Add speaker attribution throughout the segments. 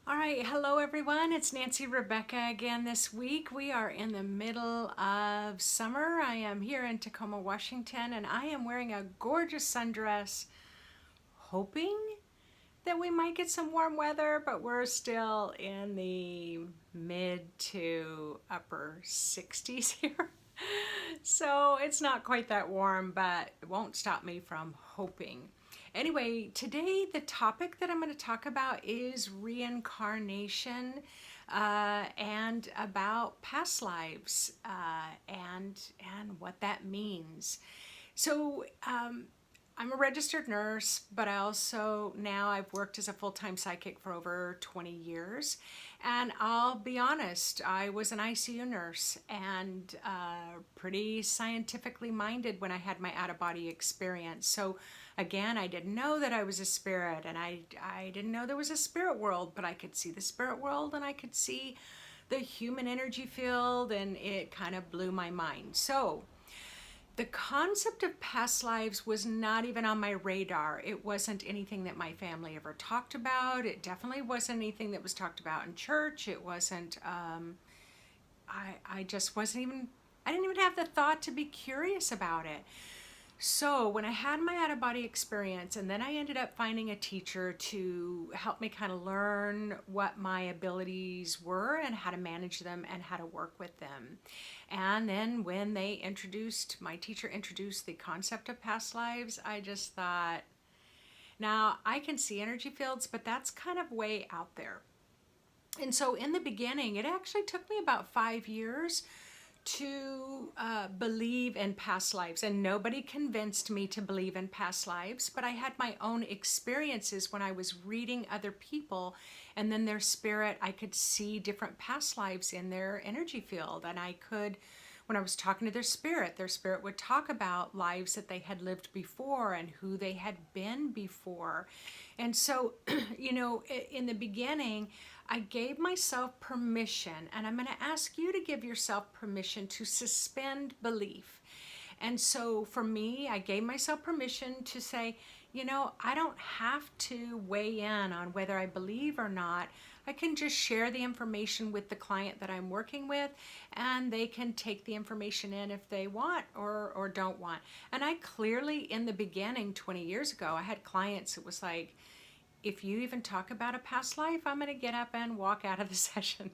Speaker 1: All right, hello everyone. It's Nancy Rebecca again this week. We are in the middle of summer. I am here in Tacoma, Washington, and I am wearing a gorgeous sundress, hoping that we might get some warm weather, but we're still in the mid to upper 60s here. So it's not quite that warm, but it won't stop me from hoping. Anyway, today the topic that I'm going to talk about is reincarnation and about past lives and what that means. So I'm a registered nurse, but I also now I've worked as a full-time psychic for over 20 years. And I'll be honest, I was an ICU nurse and pretty scientifically minded when I had my out-of-body experience. So again, I didn't know that I was a spirit, and I didn't know there was a spirit world, but I could see the spirit world and I could see the human energy field, and it kind of blew my mind. So the concept of past lives was not even on my radar. It wasn't anything that my family ever talked about. It definitely wasn't anything that was talked about in church. It wasn't, I just wasn't even, I didn't even have the thought to be curious about it. So when I had my out of body experience, and then I ended up finding a teacher to help me kind of learn what my abilities were and how to manage them and how to work with them. And then when my teacher introduced the concept of past lives, I just thought, now I can see energy fields, but that's kind of way out there. And so in the beginning, it actually took me about 5 years to believe in past lives, and nobody convinced me to believe in past lives, but I had my own experiences when I was reading other people and then their spirit. I could see different past lives in their energy field, and I could, when I was talking to their spirit would talk about lives that they had lived before and who they had been before. And so in the beginning, I gave myself permission, and I'm going to ask you to give yourself permission to suspend belief. And so for me, I gave myself permission to say, I don't have to weigh in on whether I believe or not. I can just share the information with the client that I'm working with, and they can take the information in if they want or don't want. And I clearly, in the beginning, 20 years ago, I had clients, it was like, if you even talk about a past life, I'm going to get up and walk out of the session.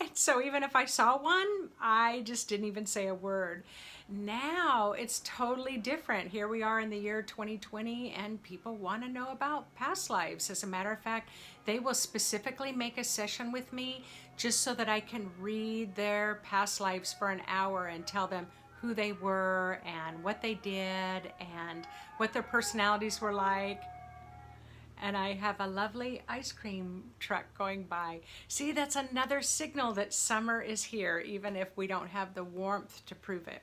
Speaker 1: And so even if I saw one, I just didn't even say a word. Now it's totally different. Here we are in the year 2020, and people want to know about past lives. As a matter of fact, they will specifically make a session with me just so that I can read their past lives for an hour and tell them who they were and what they did and what their personalities were like. And I have a lovely ice cream truck going by. See, that's another signal that summer is here, even if we don't have the warmth to prove it.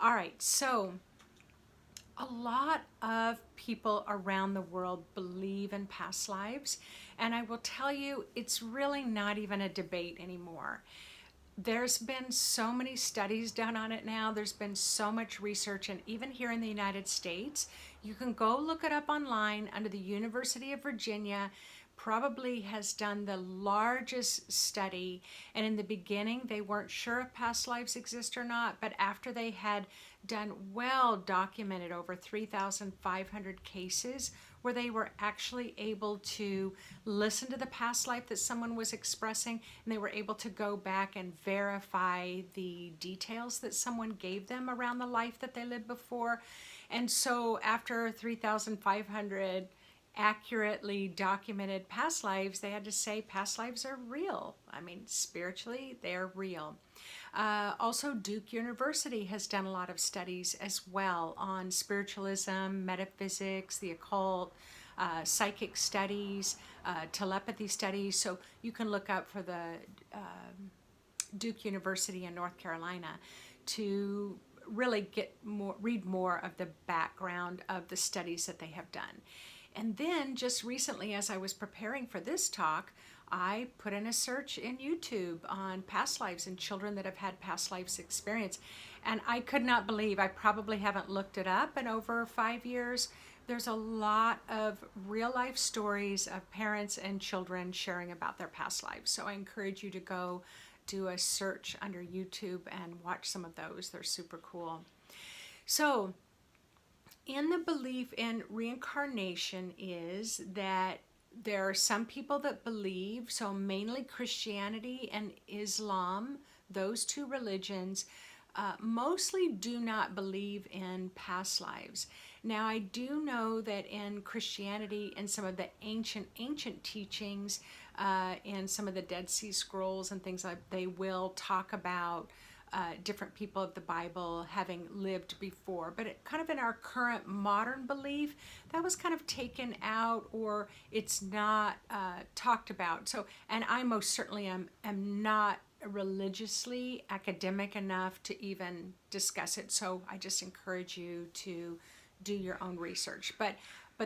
Speaker 1: All right, so a lot of people around the world believe in past lives, and I will tell you, it's really not even a debate anymore. There's been so many studies done on it now. There's been so much research, and even here in the United States, you can go look it up online under the University of Virginia. Probably has done the largest study, and in the beginning they weren't sure if past lives exist or not, but after they had done well documented over 3,500 cases where they were actually able to listen to the past life that someone was expressing, and they were able to go back and verify the details that someone gave them around the life that they lived before. And so after 3,500 accurately documented past lives, they had to say past lives are real. I mean, spiritually, they're real. Also, Duke University has done a lot of studies as well on spiritualism, metaphysics, the occult, psychic studies, telepathy studies. So you can look up for the Duke University in North Carolina to really read more of the background of the studies that they have done. And then just recently, as I was preparing for this talk, I put in a search in YouTube on past lives and children that have had past lives experience. And I could not believe, I probably haven't looked it up in over 5 years, there's a lot of real life stories of parents and children sharing about their past lives. So I encourage you to go do a search under YouTube and watch some of those. They're super cool. So, in the belief in reincarnation is that there are some people that believe, so mainly Christianity and Islam, those two religions, mostly do not believe in past lives. Now, I do know that in Christianity and some of the ancient teachings, in some of the Dead Sea Scrolls and things like, they will talk about different people of the Bible having lived before. But kind of in our current modern belief, that was kind of taken out, or it's not talked about. So, and I most certainly am not religiously academic enough to even discuss it. So I just encourage you to do your own research. But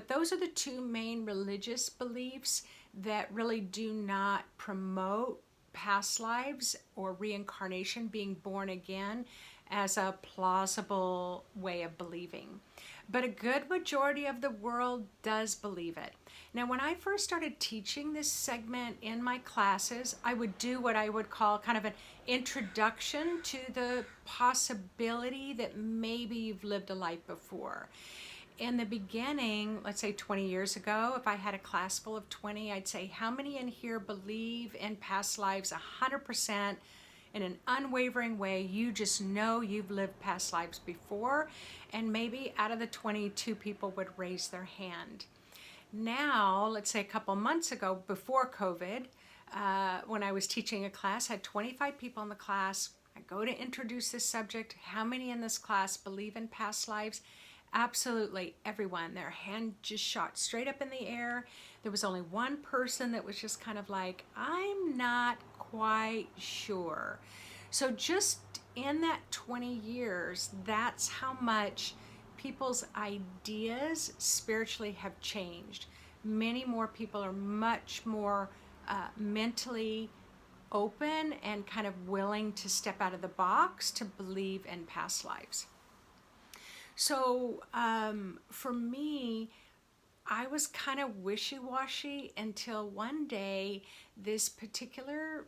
Speaker 1: those are the two main religious beliefs that really do not promote past lives or reincarnation, being born again, as a plausible way of believing. But a good majority of the world does believe it. Now, when I first started teaching this segment in my classes, I would do what I would call kind of an introduction to the possibility that maybe you've lived a life before. In the beginning, let's say 20 years ago, if I had a class full of 20, I'd say, how many in here believe in past lives 100% in an unwavering way? You just know you've lived past lives before. And maybe out of the 22 people would raise their hand. Now, let's say a couple months ago, before COVID, when I was teaching a class, I had 25 people in the class. I go to introduce this subject. How many in this class believe in past lives? Absolutely everyone. Their hand just shot straight up in the air. There was only one person that was just kind of like, I'm not quite sure. So just in that 20 years, that's how much people's ideas spiritually have changed. Many more people are much more mentally open and kind of willing to step out of the box to believe in past lives. So for me, I was kind of wishy-washy until one day this particular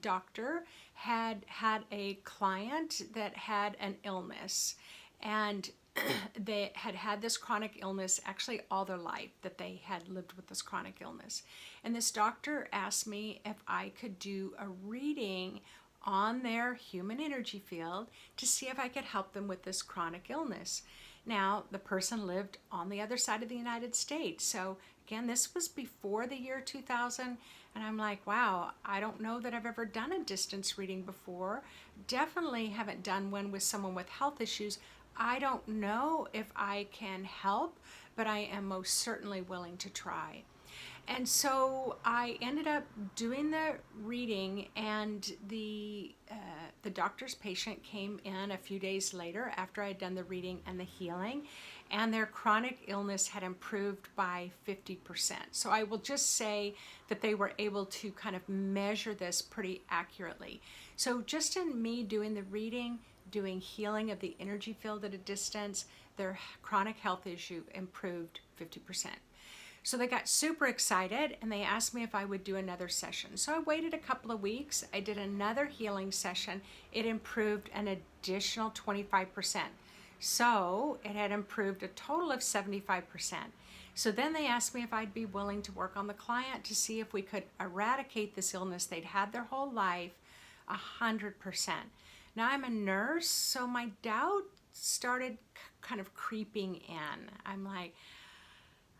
Speaker 1: doctor had a client that had an illness, and they had this chronic illness actually all their life, that they had lived with this chronic illness. And this doctor asked me if I could do a reading on their human energy field to see if I could help them with this chronic illness. Now, the person lived on the other side of the United States. So again, this was before the year 2000. And I'm like, wow, I don't know that I've ever done a distance reading before. Definitely haven't done one with someone with health issues. I don't know if I can help, but I am most certainly willing to try. And so I ended up doing the reading, and the doctor's patient came in a few days later after I had done the reading and the healing, and their chronic illness had improved by 50%. So I will just say that they were able to kind of measure this pretty accurately. So just in me doing the reading, doing healing of the energy field at a distance, their chronic health issue improved 50%. So they got super excited and they asked me if I would do another session. So I waited a couple of weeks. I did another healing session. It improved an additional 25%. So it had improved a total of 75%. So then they asked me if I'd be willing to work on the client to see if we could eradicate this illness they'd had their whole life 100%. Now I'm a nurse, so my doubt started kind of creeping in. I'm like,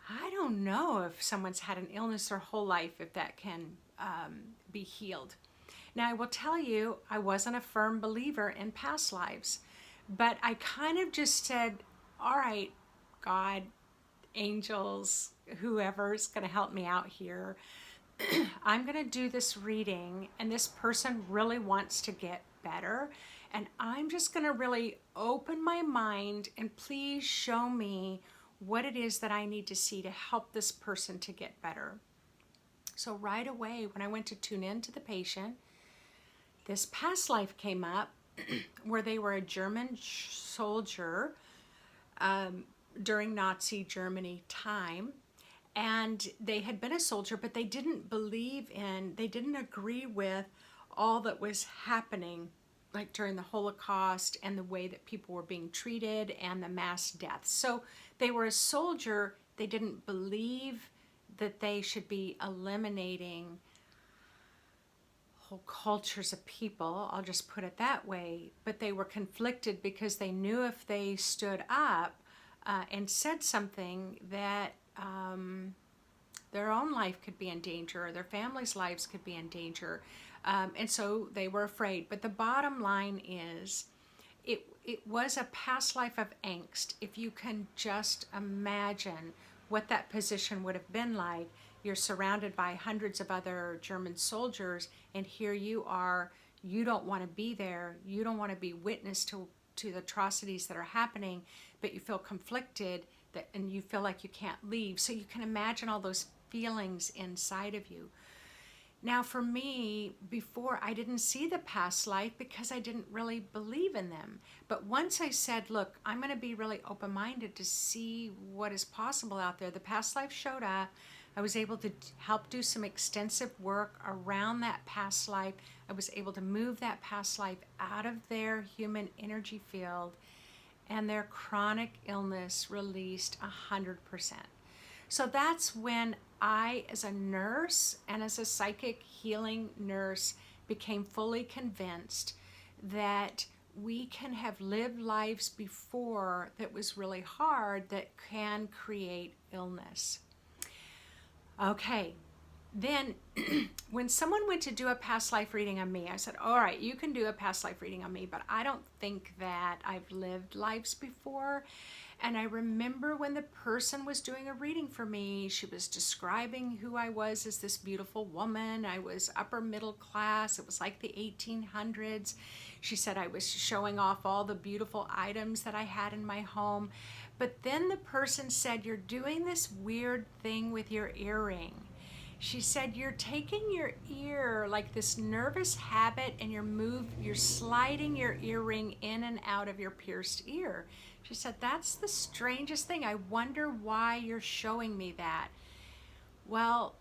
Speaker 1: I don't know if someone's had an illness their whole life, if that can be healed. Now, I will tell you, I wasn't a firm believer in past lives, but I kind of just said, all right, God, angels, whoever's going to help me out here, I'm going to do this reading, and this person really wants to get better, and I'm just going to really open my mind and please show me what it is that I need to see to help this person to get better. So right away, when I went to tune in to the patient, this past life came up where they were a German soldier during Nazi Germany time. And they had been a soldier, but they didn't agree with all that was happening, like during the Holocaust and the way that people were being treated and the mass deaths. So they were a soldier. They didn't believe that they should be eliminating whole cultures of people. I'll just put it that way. But they were conflicted because they knew if they stood up and said something that their own life could be in danger, or their families' lives could be in danger. And so they were afraid. But the bottom line is, it was a past life of angst. If you can just imagine what that position would have been like, you're surrounded by hundreds of other German soldiers, and here you are, you don't want to be there, you don't want to be witness to the atrocities that are happening, but you feel conflicted and you feel like you can't leave. So you can imagine all those feelings inside of you. Now, for me, before, I didn't see the past life because I didn't really believe in them. But once I said, look, I'm going to be really open-minded to see what is possible out there, the past life showed up. I was able to help do some extensive work around that past life. I was able to move that past life out of their human energy field, and their chronic illness released 100%. So that's when I, as a nurse and as a psychic healing nurse, became fully convinced that we can have lived lives before that was really hard that can create illness. Okay, then when someone went to do a past life reading on me, I said, all right, you can do a past life reading on me, but I don't think that I've lived lives before. And I remember when the person was doing a reading for me, she was describing who I was as this beautiful woman. I was upper middle class. It was like the 1800s. She said I was showing off all the beautiful items that I had in my home. But then the person said, you're doing this weird thing with your earring. She said, you're taking your ear like this nervous habit, and you're sliding your earring in and out of your pierced ear. She said, that's the strangest thing. I wonder why you're showing me that. Well,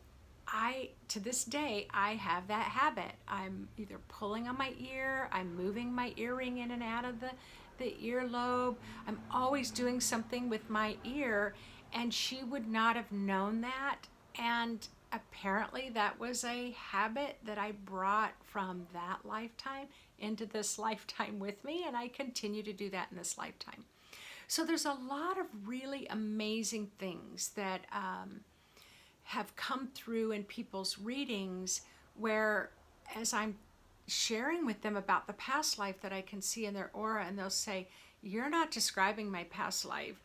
Speaker 1: to this day, I have that habit. I'm either pulling on my ear, I'm moving my earring in and out of the earlobe. I'm always doing something with my ear, and she would not have known that. And apparently that was a habit that I brought from that lifetime into this lifetime with me, and I continue to do that in this lifetime. So there's a lot of really amazing things that have come through in people's readings, where as I'm sharing with them about the past life that I can see in their aura, and they'll say, you're not describing my past life.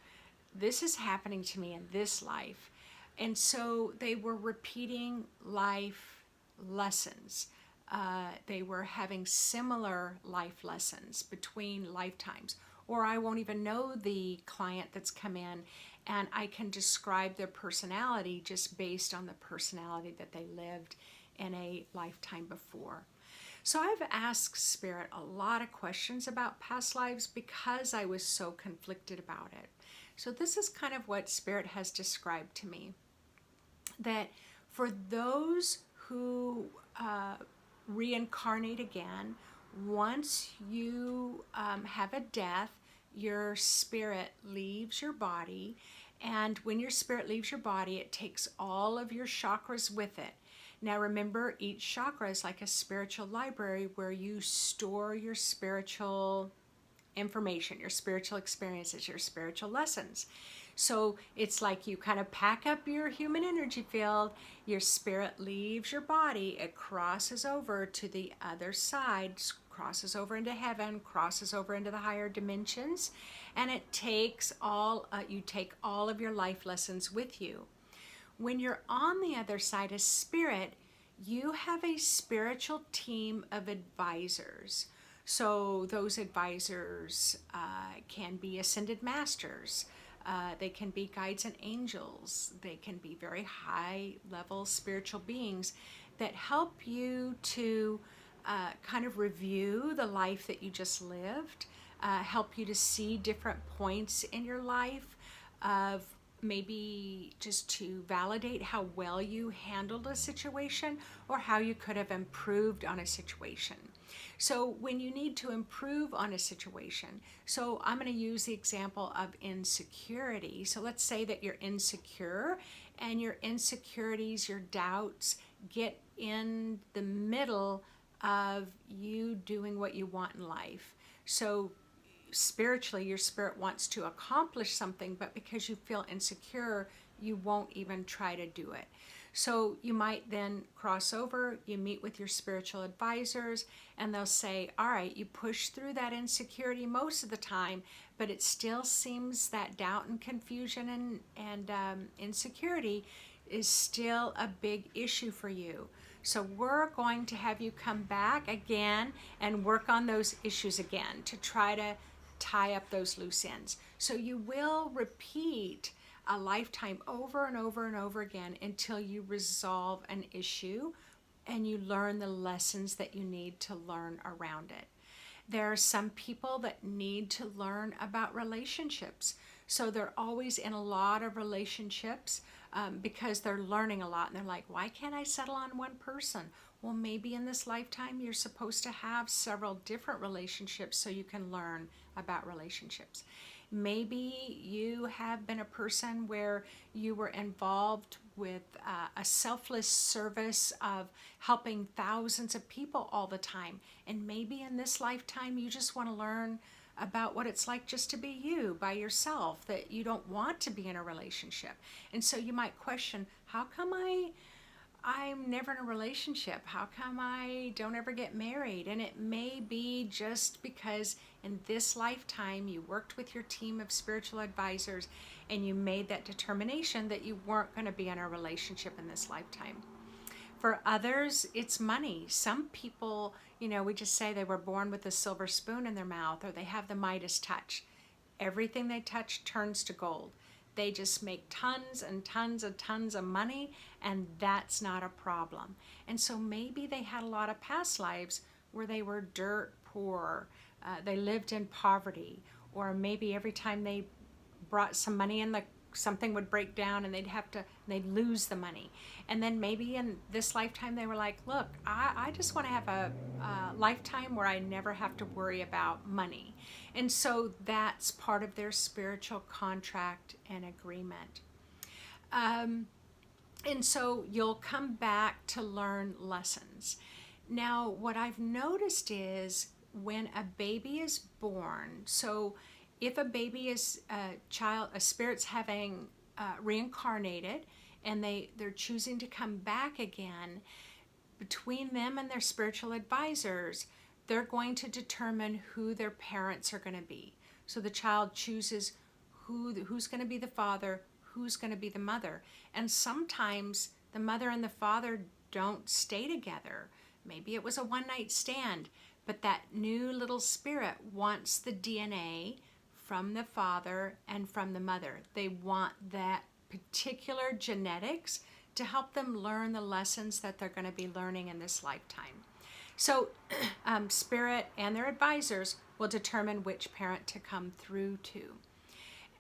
Speaker 1: This is happening to me in this life. And so they were repeating life lessons. They were having similar life lessons between lifetimes. Or I won't even know the client that's come in, and I can describe their personality just based on the personality that they lived in a lifetime before. So I've asked Spirit a lot of questions about past lives because I was so conflicted about it. So this is kind of what Spirit has described to me. That for those who reincarnate again, once you have a death, your spirit leaves your body. And when your spirit leaves your body, it takes all of your chakras with it. Now remember, each chakra is like a spiritual library where you store your spiritual information, your spiritual experiences, your spiritual lessons. So it's like you kind of pack up your human energy field, your spirit leaves your body, it crosses over to the other side, crosses over into heaven, crosses over into the higher dimensions, and it takes you take all of your life lessons with you. When you're on the other side as spirit, you have a spiritual team of advisors. So those advisors can be ascended masters. They can be guides and angels. They can be very high level spiritual beings that help you to kind of review the life that you just lived, help you to see different points in your life, of maybe just to validate how well you handled a situation or how you could have improved on a situation. So when you need to improve on a situation, so I'm going to use the example of insecurity. So let's say that you're insecure and your insecurities, your doubts get in the middle of you doing what you want in life. So spiritually, your spirit wants to accomplish something, but because you feel insecure, you won't even try to do it. So you might then cross over, you meet with your spiritual advisors, and they'll say, all right, you push through that insecurity most of the time, but it still seems that doubt and confusion and insecurity is still a big issue for you. So we're going to have you come back again and work on those issues again to try to tie up those loose ends. So you will repeat a lifetime over and over and over again until you resolve an issue and you learn the lessons that you need to learn around it. There are some people that need to learn about relationships. So they're always in a lot of relationships because they're learning a lot. And they're like, why can't I settle on one person? Well, maybe in this lifetime you're supposed to have several different relationships so you can learn about relationships. Maybe you have been a person where you were involved with a selfless service of helping thousands of people all the time. And maybe in this lifetime you just want to learn about what it's like just to be you by yourself, that you don't want to be in a relationship. And so you might question, how come I'm never in a relationship? How come I don't ever get married? And it may be just because in this lifetime you worked with your team of spiritual advisors and you made that determination that you weren't going to be in a relationship in this lifetime. For others, it's money. Some people, we just say they were born with a silver spoon in their mouth, or they have the Midas touch. Everything they touch turns to gold. They just make tons and tons and tons of money, and that's not a problem. And so maybe they had a lot of past lives where they were dirt poor, they lived in poverty, or maybe every time they brought some money in, something would break down and they'd lose the money. And then maybe in this lifetime they were like, look, I just want to have a lifetime where I never have to worry about money. And so that's part of their spiritual contract and agreement. And so you'll come back to learn lessons. Now, what I've noticed is when a baby is born, so if a baby is a spirit's having reincarnated and they're choosing to come back again, between them and their spiritual advisors, they're going to determine who their parents are going to be. So the child chooses who's going to be the father, who's going to be the mother. And sometimes the mother and the father don't stay together. Maybe it was a one-night stand, but that new little spirit wants the DNA from the father and from the mother. They want that particular genetics to help them learn the lessons that they're going to be learning in this lifetime. So spirit and their advisors will determine which parent to come through to.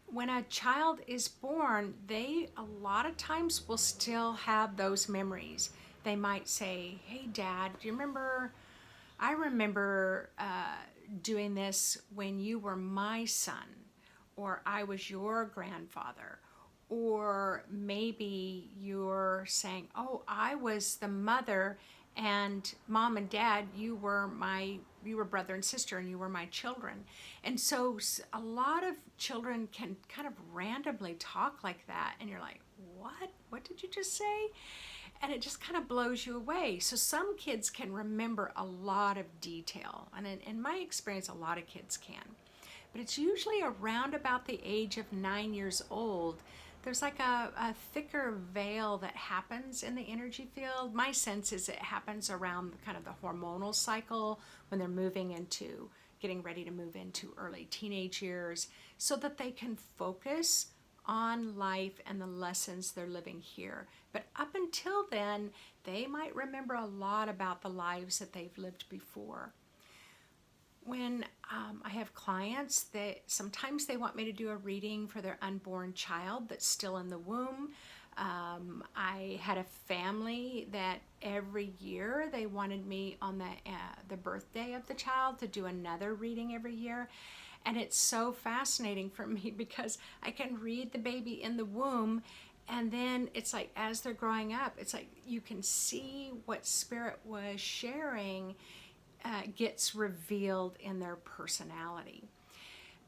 Speaker 1: When a child is born, they a lot of times will still have those memories. They might say, hey Dad, do you remember, I remember doing this when you were my son, or I was your grandfather. Or maybe you're saying, oh, I was the mother, and Mom and Dad, you were brother and sister, and you were my children. And so a lot of children can kind of randomly talk like that, and you're like, what did you just say? And it just kind of blows you away. So some kids can remember a lot of detail, and in my experience, a lot of kids can. But it's usually around about the age of 9 years old, there's like a thicker veil that happens in the energy field. My sense is it happens around kind of the hormonal cycle when they're getting ready to move into early teenage years, so that they can focus on life and the lessons they're living here. But up until then, they might remember a lot about the lives that they've lived before. when I have clients that sometimes they want me to do a reading for their unborn child that's still in the womb. I had a family that every year they wanted me on the birthday of the child to do another reading every year. And it's so fascinating for me because I can read the baby in the womb, and then it's like as they're growing up, it's like you can see what spirit was sharing gets revealed in their personality.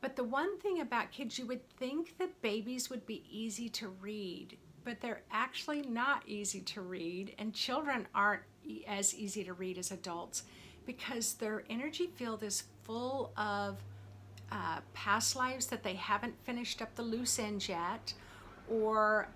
Speaker 1: But the one thing about kids, you would think that babies would be easy to read, but they're actually not easy to read, and children aren't as easy to read as adults because their energy field is full of past lives that they haven't finished up the loose ends yet, or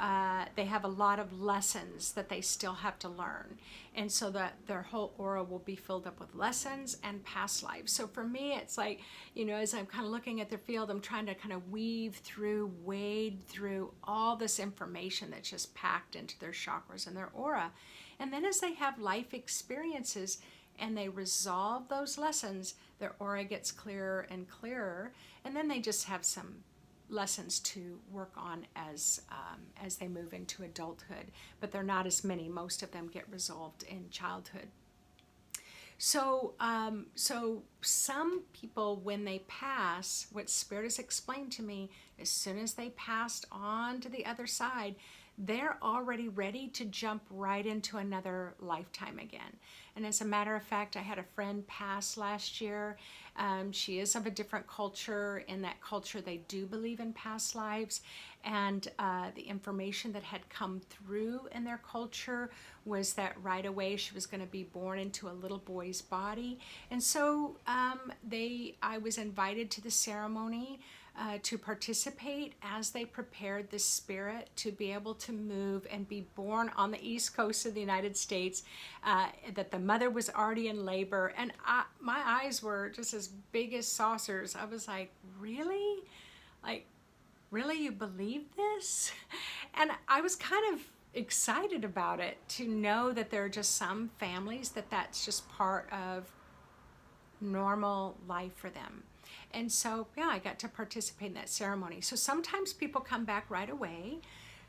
Speaker 1: they have a lot of lessons that they still have to learn. And so that their whole aura will be filled up with lessons and past lives. So for me, it's like, as I'm kind of looking at their field, I'm trying to kind of wade through all this information that's just packed into their chakras and their aura. And then as they have life experiences, and they resolve those lessons, their aura gets clearer and clearer, and then they just have some lessons to work on as they move into adulthood. But they're not as many. Most of them get resolved in childhood. So some people, when they pass, what Spirit has explained to me, as soon as they passed on to the other side, they're already ready to jump right into another lifetime again. And as a matter of fact, I had a friend pass last year. She is of a different culture. In that culture, they do believe in past lives. And the information that had come through in their culture was that right away she was going to be born into a little boy's body. And so I was invited to the ceremony to participate as they prepared the spirit to be able to move and be born on the east coast of the United States, that the mother was already in labor, and my eyes were just as big as saucers. I was like, really? Like, really, you believe this? And I was kind of excited about it, to know that there are just some families that's just part of normal life for them. And so, yeah, I got to participate in that ceremony. So sometimes people come back right away.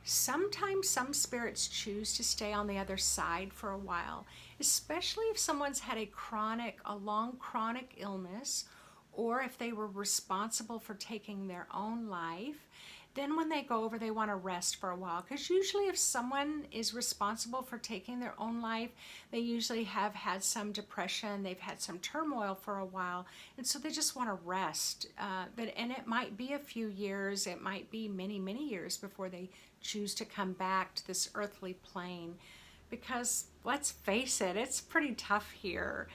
Speaker 1: Sometimes some spirits choose to stay on the other side for a while, especially if someone's had a long chronic illness, or if they were responsible for taking their own life. Then when they go over, they want to rest for a while, because usually if someone is responsible for taking their own life, they usually have had some depression, they've had some turmoil for a while, and so they just want to rest. And it might be a few years, it might be many, many years before they choose to come back to this earthly plane, because let's face it, it's pretty tough here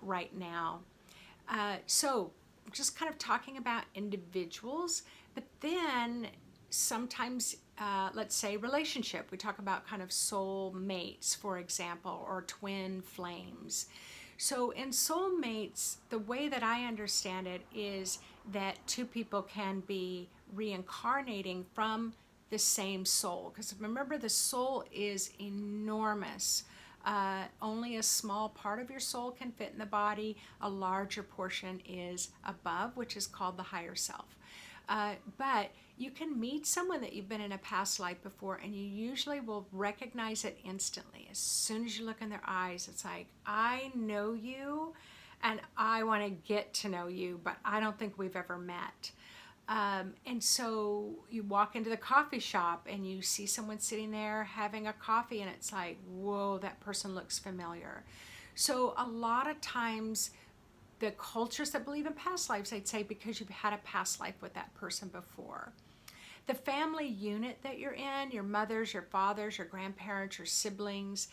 Speaker 1: right now. So just kind of talking about individuals, but then sometimes, let's say relationship, we talk about kind of soul mates, for example, or twin flames. So in soul mates, the way that I understand it is that two people can be reincarnating from the same soul. Because remember, the soul is enormous. Only a small part of your soul can fit in the body. A larger portion is above, which is called the higher self. But you can meet someone that you've been in a past life before, and you usually will recognize it instantly. As soon as you look in their eyes, it's like, I know you, and I want to get to know you, but I don't think we've ever met. And so you walk into the coffee shop and you see someone sitting there having a coffee, and it's like, whoa, that person looks familiar. So a lot of times the cultures that believe in past lives, they'd say because you've had a past life with that person before. The family unit that you're in, your mothers, your fathers, your grandparents, your siblings,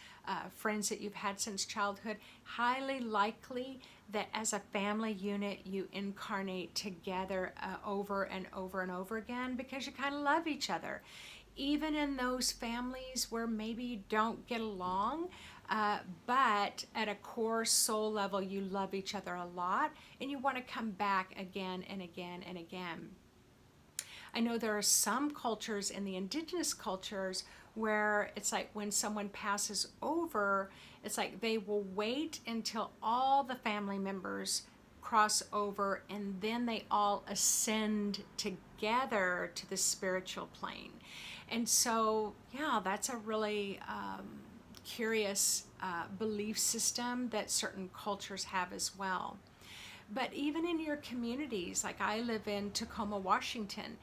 Speaker 1: friends that you've had since childhood, highly likely that as a family unit you incarnate together over and over and over again, because you kind of love each other. Even in those families where maybe you don't get along, but at a core soul level you love each other a lot, and you want to come back again and again and again. I know there are some cultures, in the indigenous cultures, where it's like when someone passes over, it's like they will wait until all the family members cross over, and then they all ascend together to the spiritual plane. And so, yeah, that's a really curious belief system that certain cultures have as well. But even in your communities, like I live in Tacoma, Washington,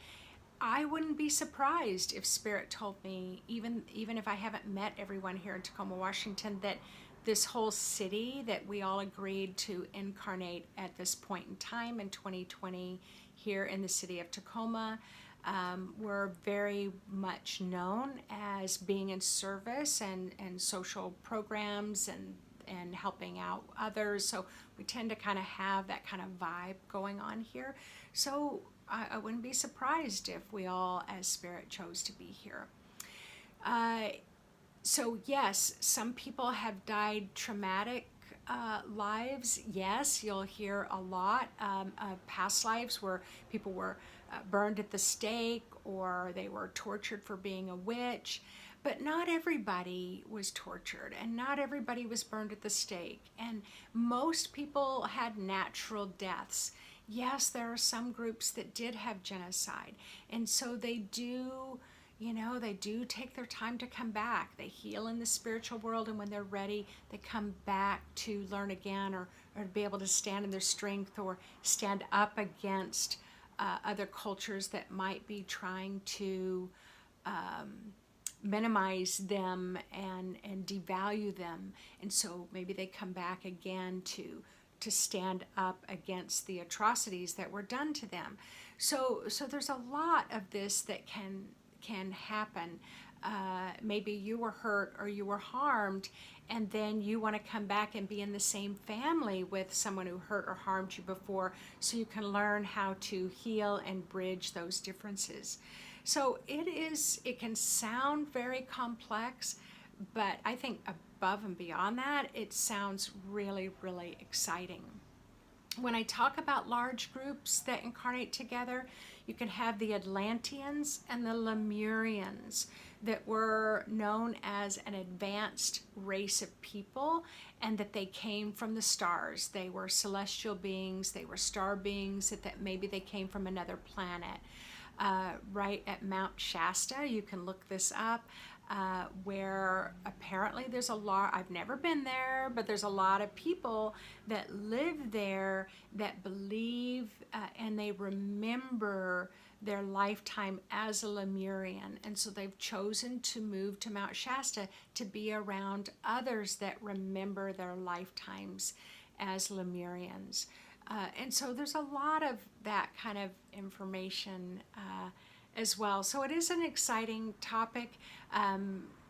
Speaker 1: I wouldn't be surprised if Spirit told me, even if I haven't met everyone here in Tacoma, Washington, that this whole city that we all agreed to incarnate at this point in time in 2020 here in the city of Tacoma, we're very much known as being in service and social programs and helping out others. So we tend to kind of have that kind of vibe going on here. So I wouldn't be surprised if we all, as Spirit, chose to be here. So yes, some people have died traumatic lives. Yes, you'll hear a lot of past lives where people were burned at the stake or they were tortured for being a witch. But not everybody was tortured and not everybody was burned at the stake. And most people had natural deaths. Yes, there are some groups that did have genocide. And so they do, they do take their time to come back. They heal in the spiritual world, and when they're ready, they come back to learn again or to be able to stand in their strength or stand up against other cultures that might be trying to minimize them and devalue them. And so maybe they come back again to stand up against the atrocities that were done to them. So there's a lot of this that can happen. Maybe you were hurt or you were harmed, and then you want to come back and be in the same family with someone who hurt or harmed you before, so you can learn how to heal and bridge those differences. So it can sound very complex, but I think above and beyond that, it sounds really, really exciting. When I talk about large groups that incarnate together, you can have the Atlanteans and the Lemurians that were known as an advanced race of people, and that they came from the stars. They were celestial beings, they were star beings, that maybe they came from another planet. Right at Mount Shasta, you can look this up, where apparently there's a lot, I've never been there, but there's a lot of people that live there that believe and they remember their lifetime as a Lemurian. And so they've chosen to move to Mount Shasta to be around others that remember their lifetimes as Lemurians. And so there's a lot of that kind of information as well. So it is an exciting topic.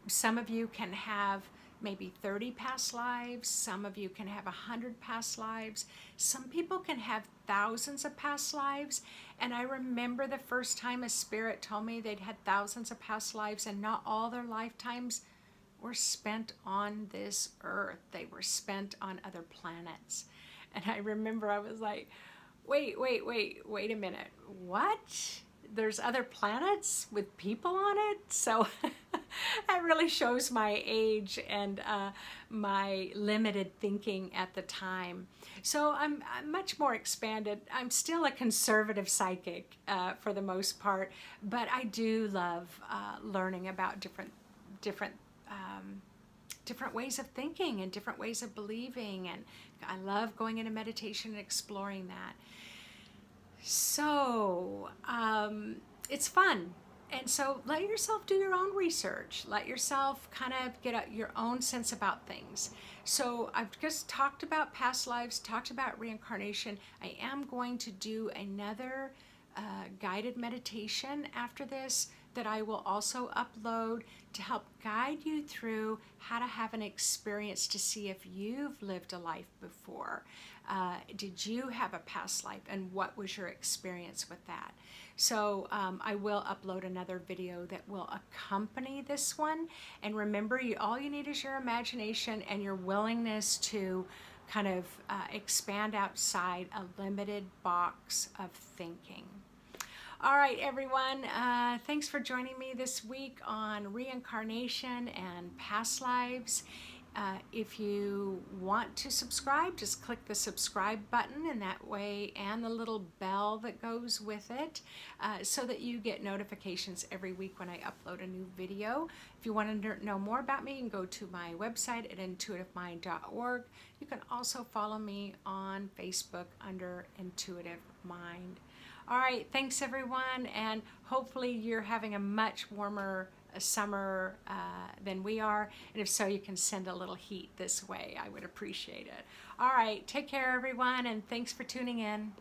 Speaker 1: Some of you can have maybe 30 past lives. Some of you can have 100 past lives. Some people can have thousands of past lives. And I remember the first time a spirit told me they'd had thousands of past lives, and not all their lifetimes were spent on this earth. They were spent on other planets. And I remember I was like, wait a minute. What? There's other planets with people on it? So that really shows my age and my limited thinking at the time. So I'm much more expanded. I'm still a conservative psychic for the most part, but I do love learning about different ways of thinking and different ways of believing, and I love going into meditation and exploring that. So it's fun, and so let yourself do your own research. Let yourself kind of get your own sense about things. So I've just talked about past lives, talked about reincarnation. I am going to do another guided meditation after this that I will also upload to help guide you through how to have an experience to see if you've lived a life before. Did you have a past life, and what was your experience with that? So I will upload another video that will accompany this one. And remember, all you need is your imagination and your willingness to kind of expand outside a limited box of thinking. All right, everyone, thanks for joining me this week on reincarnation and past lives. If you want to subscribe, just click the subscribe button, and that way, and the little bell that goes with it, so that you get notifications every week when I upload a new video. If you want to know more about me, you can go to my website at intuitivemind.org. You can also follow me on Facebook under Intuitive Mind. All right, thanks everyone, and hopefully you're having a much warmer summer than we are, and if so, you can send a little heat this way. I would appreciate it. All right, take care everyone, and thanks for tuning in.